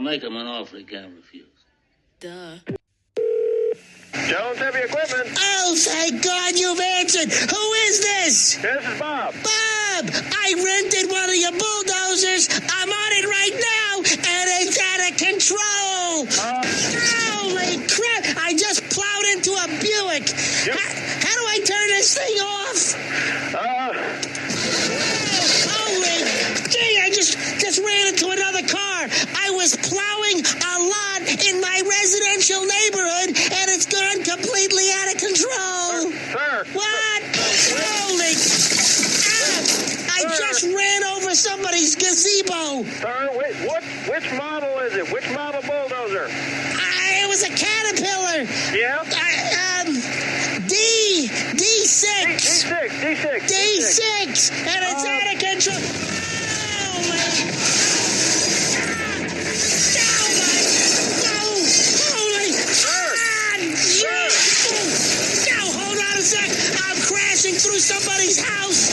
make him an offer he can't refuse. Duh. Jones Heavy Equipment. Oh, thank God you've answered. Who is this? This is Bob. Bob, I rented one of your bulldozers. I'm on it right now, and it's out of control. Holy crap. I just plowed into a Buick. How do I turn this thing off? Holy gee, I just ran into another car. I was plowing a lot in my residential neighborhood, and it's gone completely out of control. Sir. What? Holy... I just ran over somebody's gazebo. Sir, which model is it? Which model bulldozer? It was a Caterpillar. Yeah? D6. D6. And it's out of control. Hold on a sec. I'm crashing through somebody's house.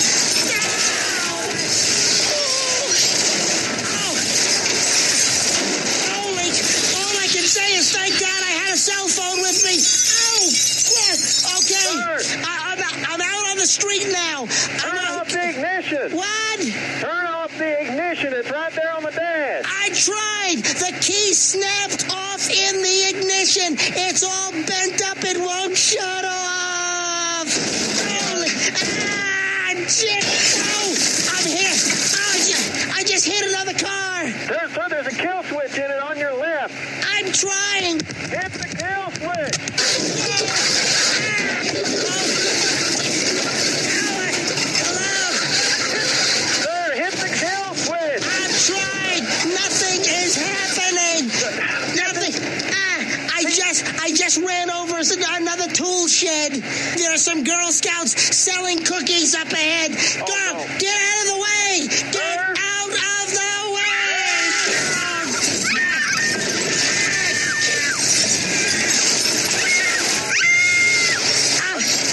All I can say is thank God I had a cell phone with me. Okay. I'm out on the street now. Turn off the ignition. What? Turn off the ignition. It's right there on the dash. I tried. The key snapped off in the ignition. It's all bent up. It won't shut off. Holy... shit. Oh, I'm here. I just hit another car. Sir, there's a kill switch in it on your left. I'm trying. Hit the kill switch. I just ran over another tool shed. There are some Girl Scouts selling cookies up ahead. Girl, get out of the way! Get out of the way!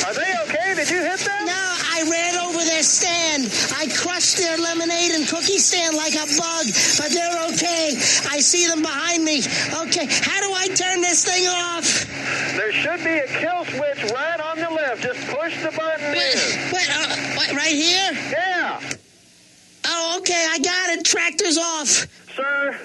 Are they okay? Did you hit them? No, I ran over their stand. I crushed their lemonade and cookie stand like a bug, but they're okay. I see them behind me. Okay, how do I turn this thing off? There should be a kill switch right on the left. Just push the button in. What, right here? Yeah. Oh, okay, I got it. Tractor's off. Sir,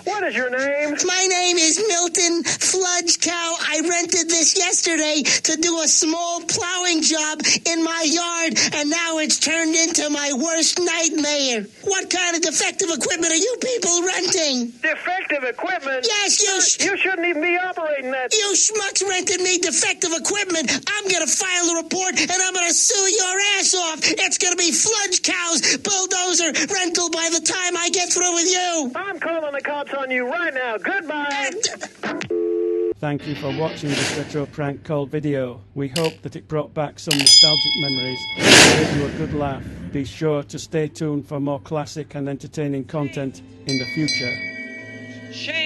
what is your name? My name is Milton Fludge Cow. I rented this yesterday to do a small plowing job in my yard, and now it's turned into my worst nightmare. What kind of defective equipment are you people renting? Defective equipment? Yes, you shouldn't even be operating that. You schmucks rented me defective equipment. I'm going to file a report, and I'm going to sue your ass off. It's going to be Fludge Cow's bulldozer rental by the time I get through with you. I'm calling the cops on you right now. Goodbye. Thank you for watching this retro prank call video. We hope that it brought back some nostalgic memories and gave you a good laugh. Be sure to stay tuned for more classic and entertaining content in the future. Shame.